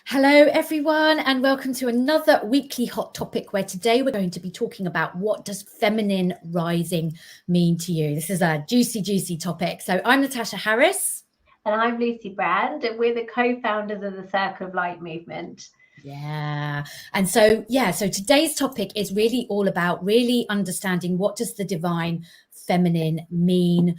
Hello everyone, and welcome to another weekly hot topic where today we're going to be talking about what does feminine rising mean to you. This is a juicy topic. So I'm Natasha Harris. And I'm Lucy Brand, and we're the co-founders of the Circle of Light movement. Yeah. And so today's topic is really all about really understanding what does the divine feminine mean,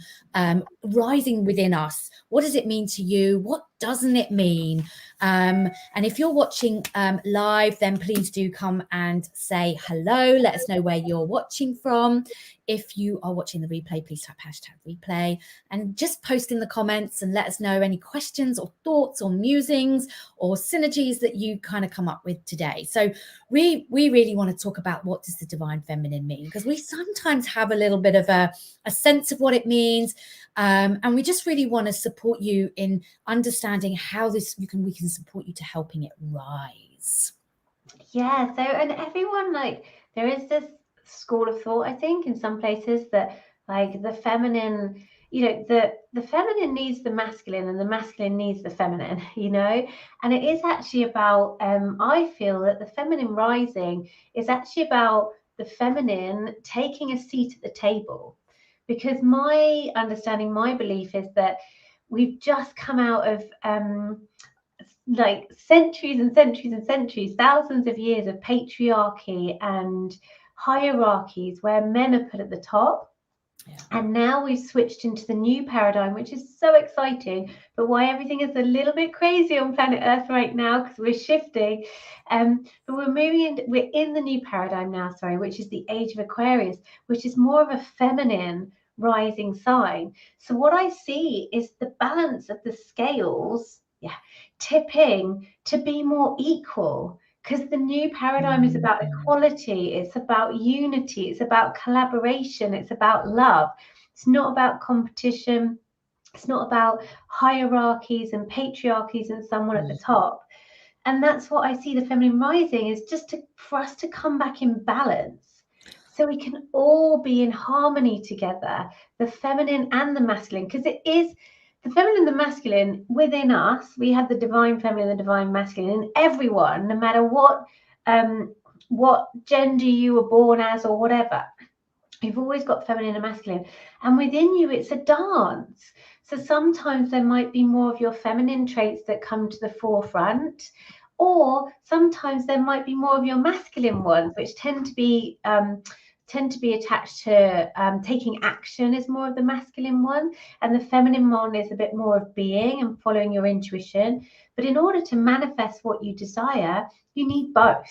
rising within us. What does it mean to you? What doesn't it mean? And if you're watching live, then please do come and say hello. Let us know where you're watching from. If you are watching the replay, please type #replay and just post in the comments and let us know any questions or thoughts or musings or synergies that you kind of come up with today. So we really want to talk about what does the divine feminine mean, because we sometimes have a little bit of a sense of what it means. And we just really want to support you in understanding how we can support you to helping it rise. Yeah, so and everyone, there is this school of thought, I think, in some places that the feminine, the feminine needs the masculine and the masculine needs the feminine, and it is actually about, I feel that the feminine rising is actually about the feminine taking a seat at the table. Because my understanding, my belief is that we've just come out of centuries and centuries and centuries, thousands of years of patriarchy and hierarchies where men are put at the top. Yeah. And now we've switched into the new paradigm, which is so exciting, but why everything is a little bit crazy on planet Earth right now, because we're shifting. But we're in the new paradigm now, which is the age of Aquarius, which is more of a feminine rising sign. So what I see is the balance of the scales tipping to be more equal, because the new paradigm is about equality, it's about unity, it's about collaboration, it's about love. It's not about competition, it's not about hierarchies and patriarchies and someone at the top. And that's what I see the feminine rising is, just for us to come back in balance, so we can all be in harmony together, the feminine and the masculine, because it is the feminine and the masculine within us. We have the divine feminine and the divine masculine in everyone, no matter what gender you were born as or whatever. You've always got feminine and masculine, and within you it's a dance. So sometimes there might be more of your feminine traits that come to the forefront, or sometimes there might be more of your masculine ones, which tend to be attached to taking action, is more of the masculine one, and the feminine one is a bit more of being and following your intuition. But in order to manifest what you desire, you need both.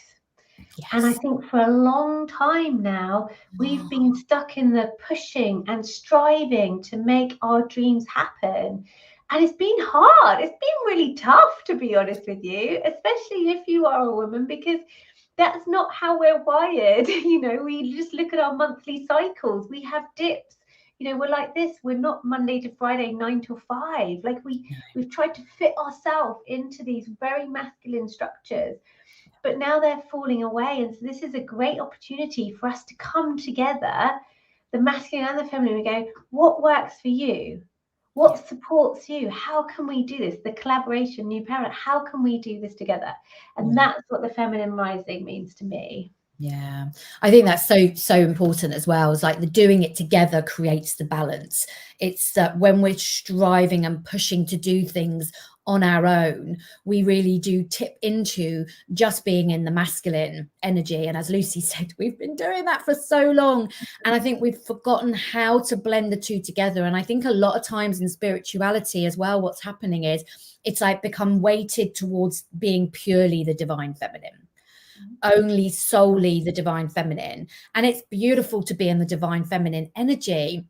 Yes. And I think for a long time now, we've been stuck in the pushing and striving to make our dreams happen. And it's been hard. It's been really tough, to be honest with you, especially if you are a woman, because that's not how we're wired. We just look at our monthly cycles. We have dips. We're like this. We're not Monday to Friday, 9 to 5. We've tried to fit ourselves into these very masculine structures, but now they're falling away. And so this is a great opportunity for us to come together, the masculine and the feminine. We go, what works for you? What supports you? How can we do this? The collaboration, new parent, how can we do this together? And that's what the feminine rising means to me. Yeah, I think that's so important as well. It's like the doing it together creates the balance. It's that when we're striving and pushing to do things on our own, we really do tip into just being in the masculine energy. And as Lucy said, we've been doing that for so long, and I think we've forgotten how to blend the two together. And I think a lot of times in spirituality as well, what's happening is it's like become weighted towards being purely the divine feminine, only solely the divine feminine. And it's beautiful to be in the divine feminine energy,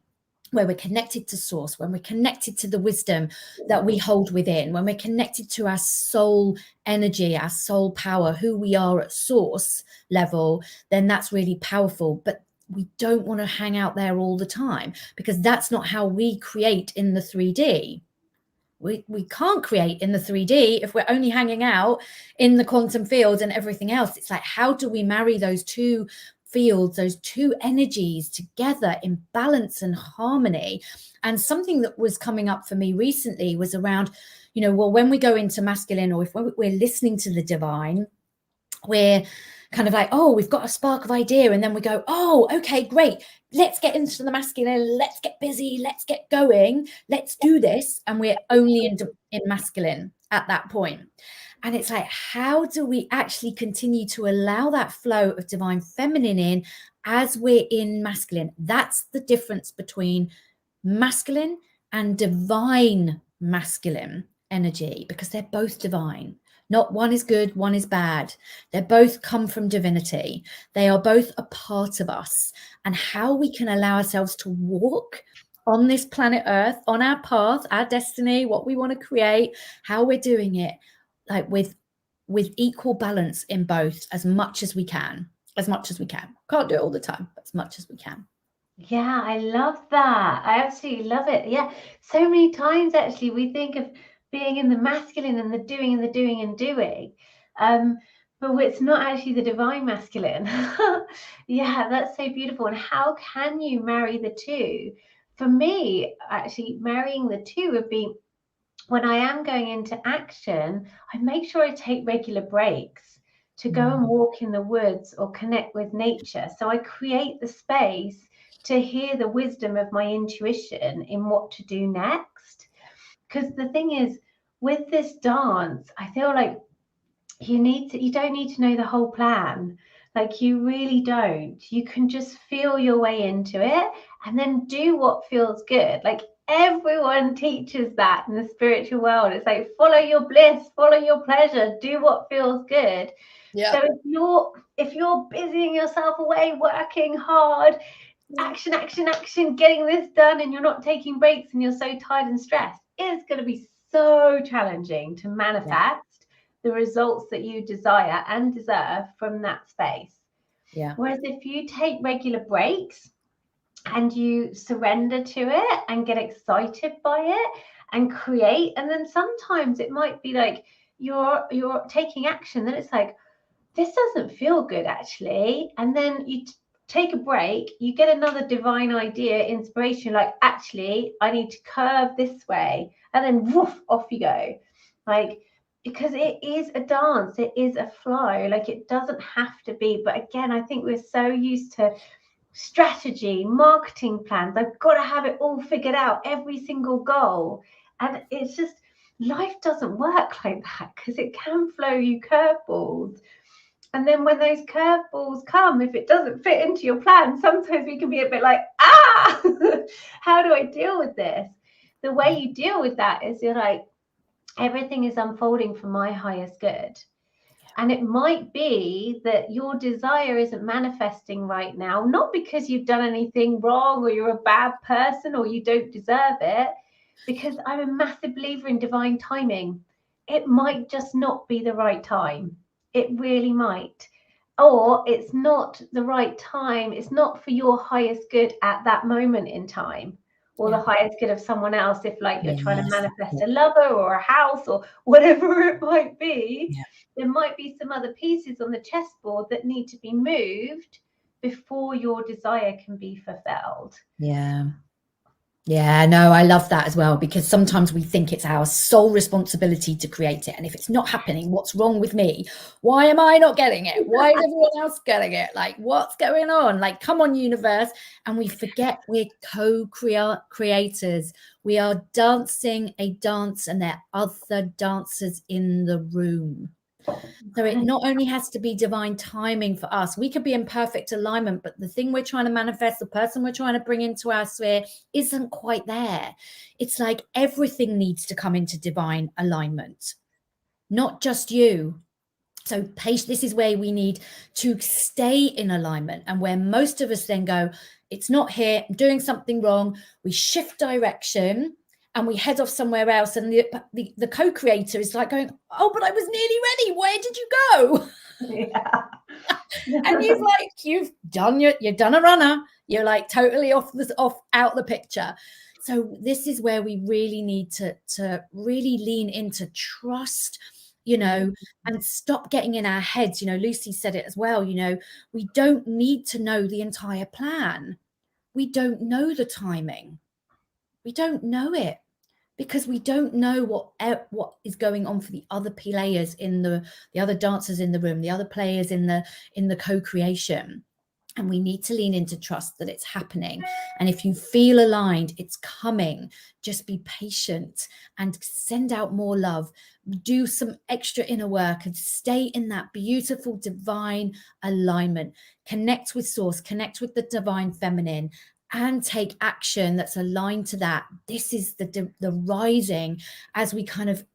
where we're connected to source, when we're connected to the wisdom that we hold within, when we're connected to our soul energy, our soul power, who we are at source level, then that's really powerful. But we don't want to hang out there all the time, because that's not how we create in the 3D. We can't create in the 3D if we're only hanging out in the quantum field and everything else. It's like, how do we marry those two fields, those two energies together in balance and harmony? And something that was coming up for me recently was around, you know, well, when we go into masculine, or if we're listening to the divine, we're kind of like, oh, we've got a spark of idea, and then we go, oh, okay, great, let's get into the masculine, let's get busy, let's get going, let's do this. And we're only in masculine at that point. And it's like, how do we actually continue to allow that flow of divine feminine in as we're in masculine? That's the difference between masculine and divine masculine energy, because they're both divine. Not one is good, one is bad. They both come from divinity. They are both a part of us. And how we can allow ourselves to walk on this planet Earth, on our path, our destiny, what we want to create, how we're doing it, like with equal balance in both, as much as we can. Can't do it all the time, but as much as we can. Yeah, I love that. I absolutely love it. Yeah, so many times actually we think of being in the masculine and the doing and the doing and doing, but it's not actually the divine masculine. Yeah, that's so beautiful. And how can you marry the two? For me, actually, marrying the two would be, when I am going into action, I make sure I take regular breaks to go and walk in the woods or connect with nature. So I create the space to hear the wisdom of my intuition in what to do next. Because the thing is, with this dance, I feel like you don't need to know the whole plan. Like, you really don't. You can just feel your way into it and then do what feels good. Like, everyone teaches that in the spiritual world. It's like, follow your bliss, follow your pleasure, do what feels good. Yeah. So if you're busying yourself away, working hard, action, getting this done, and you're not taking breaks and you're so tired and stressed, it's going to be so challenging to manifest the results that you desire and deserve from that space. Yeah. Whereas if you take regular breaks and you surrender to it and get excited by it and create, and then sometimes it might be like you're taking action, then it's like, this doesn't feel good actually, and then you take a break, you get another divine idea, inspiration, like, actually I need to curve this way, and then woof, off you go. Like, because it is a dance, it is a flow. Like, it doesn't have to be. But again, I think we're so used to strategy, marketing plans. I've got to have it all figured out, every single goal. And it's just, life doesn't work like that, because it can throw you curveballs. And then when those curveballs come, if it doesn't fit into your plan, sometimes we can be a bit like, how do I deal with this? The way you deal with that is you're like, everything is unfolding for my highest good. And it might be that your desire isn't manifesting right now, not because you've done anything wrong or you're a bad person or you don't deserve it, because I'm a massive believer in divine timing. It might just not be the right time. It really might. Or it's not the right time. It's not for your highest good at that moment in time, or the highest good of someone else. If, like, you're trying to manifest a lover or a house or whatever it might be, there might be some other pieces on the chessboard that need to be moved before your desire can be fulfilled. Yeah, no, I love that as well, because sometimes we think it's our sole responsibility to create it. And if it's not happening, what's wrong with me? Why am I not getting it? Why is everyone else getting it? Like, what's going on? Like, come on, universe. And we forget we're co-creators. We are dancing a dance, and there are other dancers in the room. So it not only has to be divine timing for us, we could be in perfect alignment, but the thing we're trying to manifest, the person we're trying to bring into our sphere, isn't quite there. It's like everything needs to come into divine alignment, not just you. So this is where we need to stay in alignment, and where most of us then go, it's not here, I'm doing something wrong. We shift direction and we head off somewhere else, and the co-creator is like going, oh, but I was nearly ready, where did you go? And he's like, you've done a runner, you're like totally out the picture. So this is where we really need to really lean into trust, you know, and stop getting in our heads. You know, Lucy said it as well, you know, we don't need to know the entire plan. We don't know the timing. We don't know it. because we don't know what is going on for the other players in the other dancers in the room, the other players in the co-creation. And we need to lean into trust that it's happening. And if you feel aligned, it's coming. Just be patient and send out more love. Do some extra inner work and stay in that beautiful divine alignment. Connect with source, connect with the divine feminine, and take action that's aligned to that. This is the rising as we kind of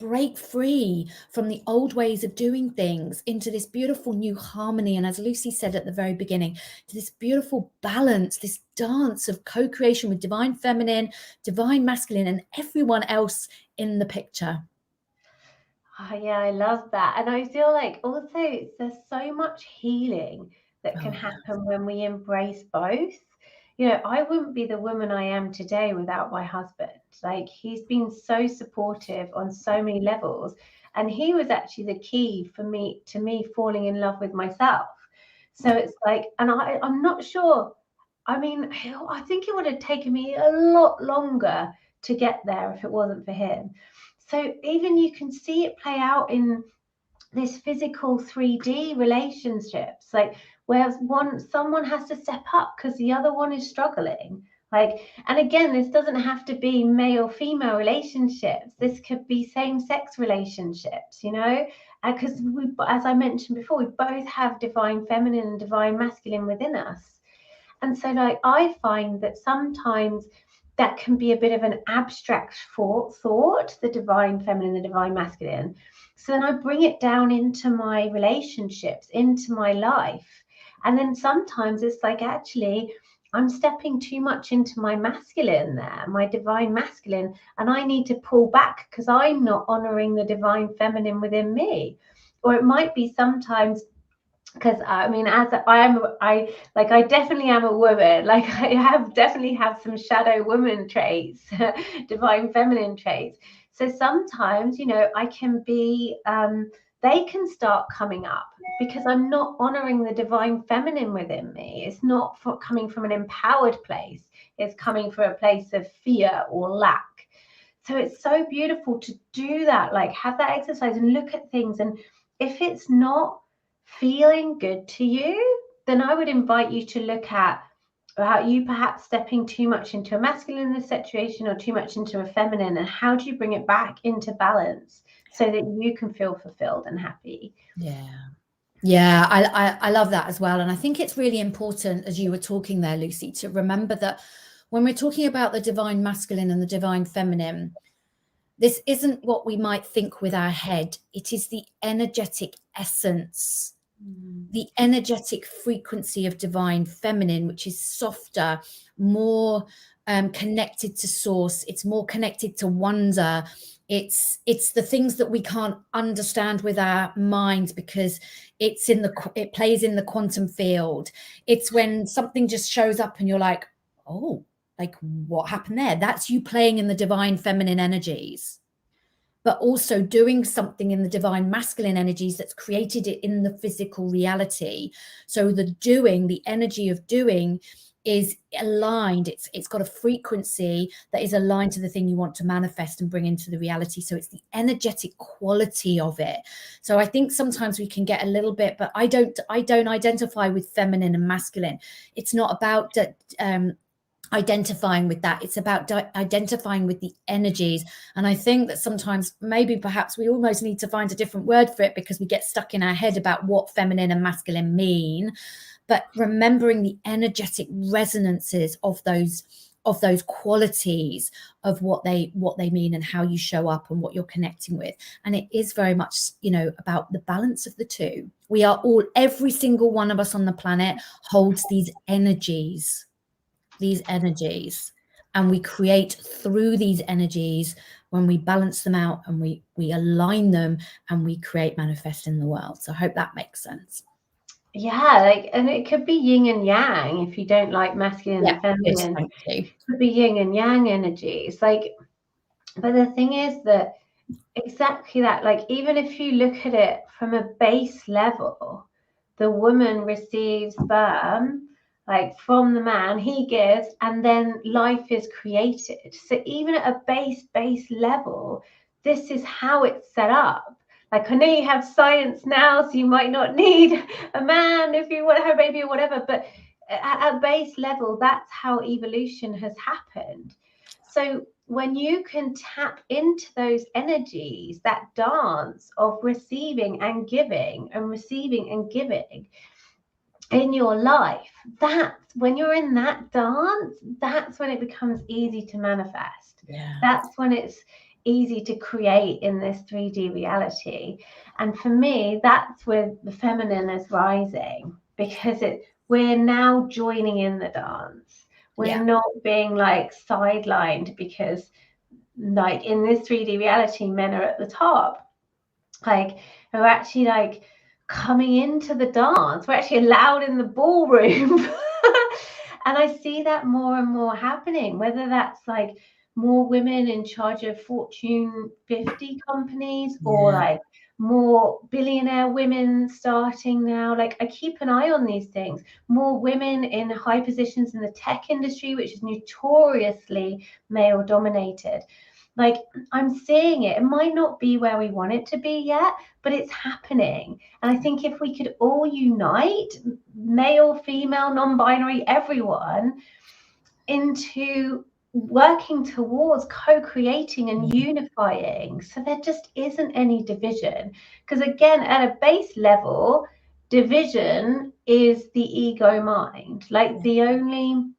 break free from the old ways of doing things into this beautiful new harmony. And as Lucy said at the very beginning, to this beautiful balance, this dance of co-creation with divine feminine, divine masculine, and everyone else in the picture. Oh, yeah, I love that. And I feel like also there's so much healing that can happen when we embrace both. You know, I wouldn't be the woman I am today without my husband. Like, he's been so supportive on so many levels. And he was actually the key for me falling in love with myself. So it's like, and I'm not sure. I mean, I think it would have taken me a lot longer to get there if it wasn't for him. So even you can see it play out in this physical 3D relationships, like where someone has to step up because the other one is struggling. Like, and again, this doesn't have to be male female relationships. This could be same-sex relationships, you know, because we, as I mentioned before, we both have divine feminine and divine masculine within us. And so, like, I find that sometimes that can be a bit of an abstract thought, the divine feminine, the divine masculine. So then I bring it down into my relationships, into my life. And then sometimes it's like, actually, I'm stepping too much into my masculine there, my divine masculine, and I need to pull back because I'm not honoring the divine feminine within me. Or it might be sometimes, because I mean, as I definitely am a woman. Like, I definitely have some shadow woman traits, divine feminine traits. So sometimes, you know, I can be, they can start coming up because I'm not honoring the divine feminine within me. It's not coming from an empowered place. It's coming from a place of fear or lack. So it's so beautiful to do that, like have that exercise and look at things. And if it's not feeling good to you, then I would invite you to look at about you perhaps stepping too much into a masculine in this situation or too much into a feminine, and how do you bring it back into balance so that you can feel fulfilled and happy. Yeah, I love that as well. And I think it's really important, as you were talking there, Lucy, to remember that when we're talking about the divine masculine and the divine feminine, this isn't what we might think with our head. It is the energetic essence, the energetic frequency of divine feminine, which is softer, more connected to source. It's more connected to wonder. It's the things that we can't understand with our minds because it plays in the quantum field. It's when something just shows up and you're like, oh, like what happened there? That's you playing in the divine feminine energies, but also doing something in the divine masculine energies that's created it in the physical reality. So the energy of doing is aligned. It's got a frequency that is aligned to the thing you want to manifest and bring into the reality. So it's the energetic quality of it. So I think sometimes we can get a little bit, but I don't identify with feminine and masculine. It's not about identifying with that. It's about identifying with the energies. And I think that sometimes maybe perhaps we almost need to find a different word for it because we get stuck in our head about what feminine and masculine mean. But remembering the energetic resonances of those qualities of what they mean and how you show up and what you're connecting with. And it is very much, you know, about the balance of the two. We are all, every single one of us on the planet holds these energies, and we create through these energies when we balance them out and we align them and we create manifest in the world. So I hope that makes sense. Yeah, like, and it could be yin and yang if you don't like masculine and feminine. Thank you. It could be yin and yang energies. Like, but the thing is that exactly that, like, even if you look at it from a base level, the woman receives sperm like from the man, he gives, and then life is created. So even at a base level, this is how it's set up. Like, I know you have science now, so you might not need a man if you want to have a baby or whatever, but at a base level, that's how evolution has happened. So when you can tap into those energies, that dance of receiving and giving and receiving and giving in your life, that's when you're in that dance, that's when it becomes easy to manifest. Yeah. That's when it's easy to create in this 3D reality. And for me, that's where the feminine is rising, because we're now joining in the dance. We're not being like sidelined, because like in this 3D reality, men are at the top, like are actually like coming into the dance. We're actually allowed in the ballroom. And I see that more and more happening, whether that's like more women in charge of Fortune 50 companies, or like more billionaire women starting now. Like, I keep an eye on these things. More women in high positions in the tech industry, which is notoriously male dominated. Like, I'm seeing it. It might not be where we want it to be yet, but it's happening. And I think if we could all unite, male, female, non-binary, everyone, into working towards co-creating and unifying, so there just isn't any division. Because again, at a base level, division is the ego mind. Like, the only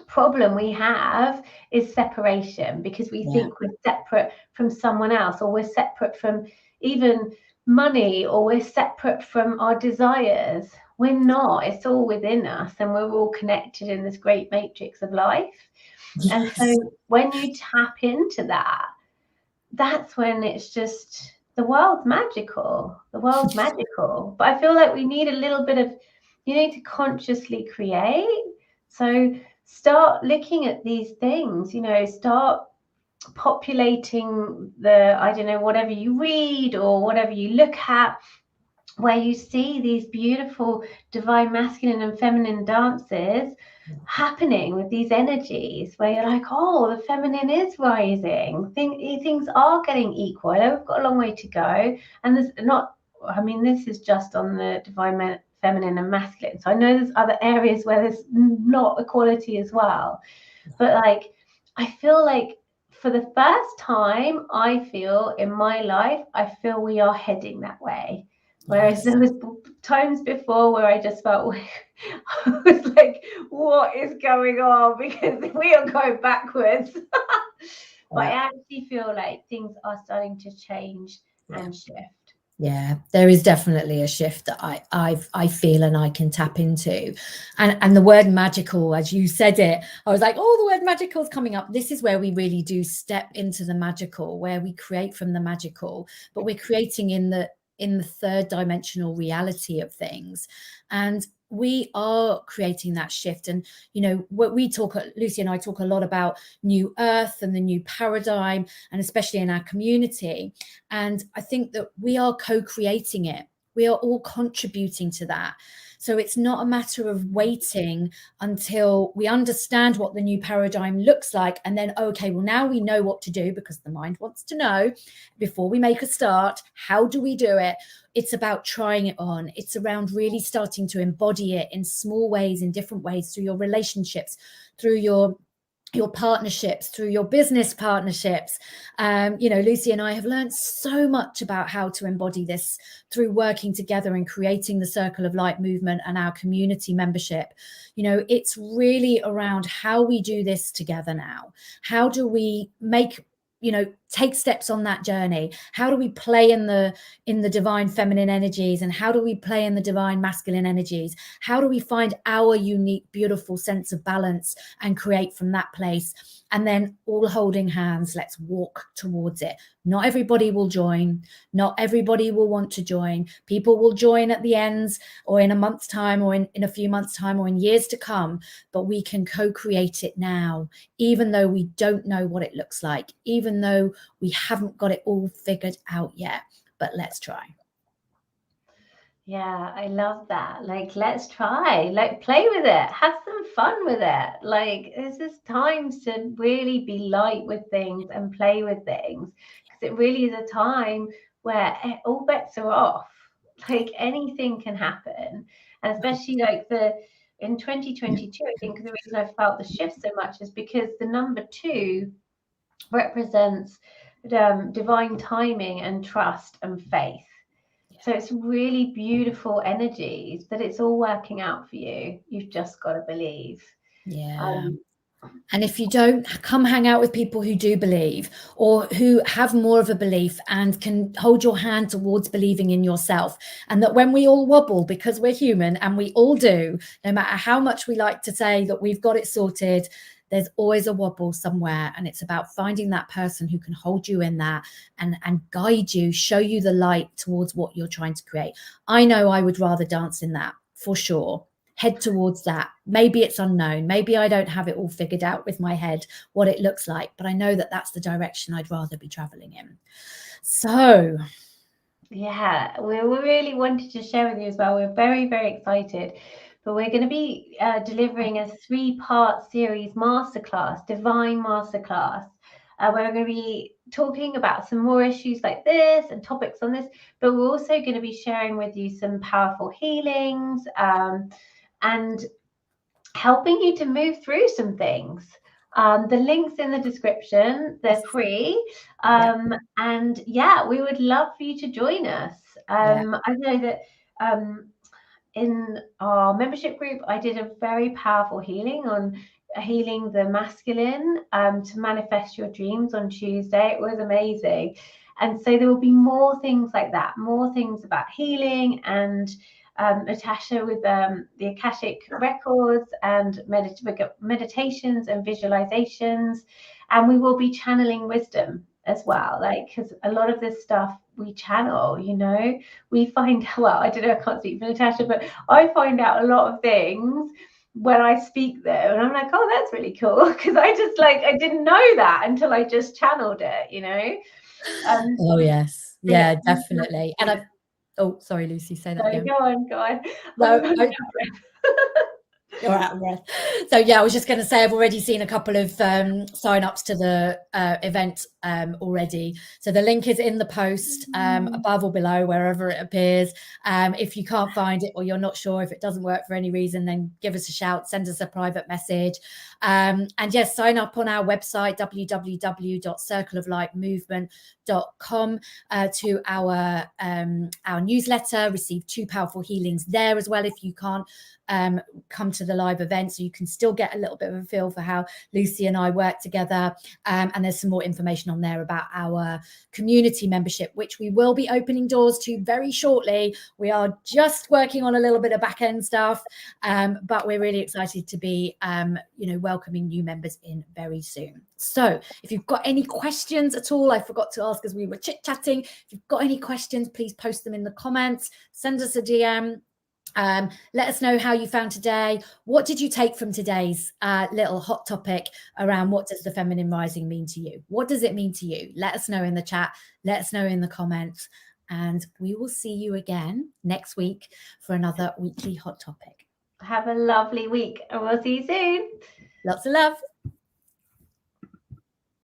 problem we have is separation, because we think we're separate from someone else, or we're separate from even money, or we're separate from our desires. We're not. It's all within us, and we're all connected in this great matrix of life. And so when you tap into that, that's when it's just, the world's magical. The world's magical. But I feel like we need a little bit of, you need to consciously create. So start looking at these things, start populating I don't know, whatever you read or whatever you look at, where you see these beautiful divine masculine and feminine dances happening with these energies, where you're like, oh, the feminine is rising. Things are getting equal. I know we've got a long way to go. And there's not, I mean, this is just on the divine feminine and masculine. So I know there's other areas where there's not equality as well. But like, I feel like for the first time, I feel in my life, I feel we are heading that way. Whereas there was times before where I just felt, I was like, what is going on? Because we are going backwards. But I actually feel like things are starting to change and shift. Yeah, there is definitely a shift that I feel and I can tap into. And the word magical, as you said it, I was like, oh, the word magical is coming up. This is where we really do step into the magical, where we create from the magical, but we're creating in the third dimensional reality of things. And we are creating that shift. And, what we talk, Lucy and I talk a lot about new earth and the new paradigm, and especially in our community. And I think that we are co-creating it. We are all contributing to that. So it's not a matter of waiting until we understand what the new paradigm looks like. And then, okay, well, now we know what to do, because the mind wants to know before we make a start. How do we do it? It's about trying it on. It's around really starting to embody it in small ways, in different ways, through your relationships, through your partnerships, through your business partnerships. Lucy and I have learned so much about how to embody this through working together and creating the Circle of Light movement and our community membership. It's really around how we do this together now. How do we take steps on that journey? How do we play in the divine feminine energies, and how do we play in the divine masculine energies? How do we find our unique, beautiful sense of balance and create from that place? And then all holding hands, let's walk towards it. Not everybody will join. Not everybody will want to join. People will join at the ends, or in a month's time, or in a few months' time, or in years to come. But we can co-create it now, even though we don't know what it looks like, even though we haven't got it all figured out yet. But let's try. Yeah, I love that. Like, let's try, like, play with it, have some fun with it. Like, this is times to really be light with things and play with things, because it really is a time where all bets are off. Like, anything can happen. And especially like in 2022, I think the reason I felt the shift so much is because the number 2 represents divine timing and trust and faith. So it's really beautiful energies that it's all working out for you. You've just got to believe. Yeah. And if you don't, come hang out with people who do believe, or who have more of a belief and can hold your hand towards believing in yourself. And that when we all wobble, because we're human and we all do, no matter how much we like to say that we've got it sorted, there's always a wobble somewhere. And it's about finding that person who can hold you in that and guide you, show you the light towards what you're trying to create. I know I would rather dance in that, for sure. Head towards that. Maybe it's unknown. Maybe I don't have it all figured out with my head, what it looks like, but I know that that's the direction I'd rather be traveling in. So yeah, we really wanted to share with you as well. We're very, very excited, but we're going to be delivering a 3-part series masterclass, Divine Masterclass, where we're going to be talking about some more issues like this and topics on this, but we're also going to be sharing with you some powerful healings and helping you to move through some things. The links in the description, they're free. And yeah, we would love for you to join us. I know that in our membership group, I did a very powerful healing on healing the masculine to manifest your dreams on Tuesday. It was amazing. And so there will be more things like that, more things about healing, and Natasha with the Akashic records and meditations and visualizations. And we will be channeling wisdom as well, like, because a lot of this stuff we channel, you know, we find, well, I don't know, I can't speak for Natasha, but I find out a lot of things when I speak there, and I'm like, oh, that's really cool, because I just like, I didn't know that until I just channeled it, you know. oh yes, yeah, definitely. And I've, oh, sorry, Lucy, say that again. Go on. No, you're out of breath. So yeah, I was just going to say, I've already seen a couple of sign-ups to the event already. So the link is in the post above or below, wherever it appears. If you can't find it, or you're not sure, if it doesn't work for any reason, then give us a shout, send us a private message. And yes, sign up on our website, www.circleoflightmovement.com, to our newsletter. Receive 2 powerful healings there as well if you can't come to the live event, so you can still get a little bit of a feel for how Lucy and I work together. And there's some more information on there about our community membership, which we will be opening doors to very shortly. We are just working on a little bit of back end stuff, but we're really excited to be welcoming new members in very soon. So if you've got any questions at all, I forgot to ask as we were chit-chatting, if you've got any questions, please post them in the comments, send us a DM. Let us know how you found today. What did you take from today's little hot topic around what does the feminine rising mean to you? What does it mean to you? Let us know in the chat. Let us know in the comments. And we will see you again next week for another weekly hot topic. Have a lovely week, and we'll see you soon. Lots of love.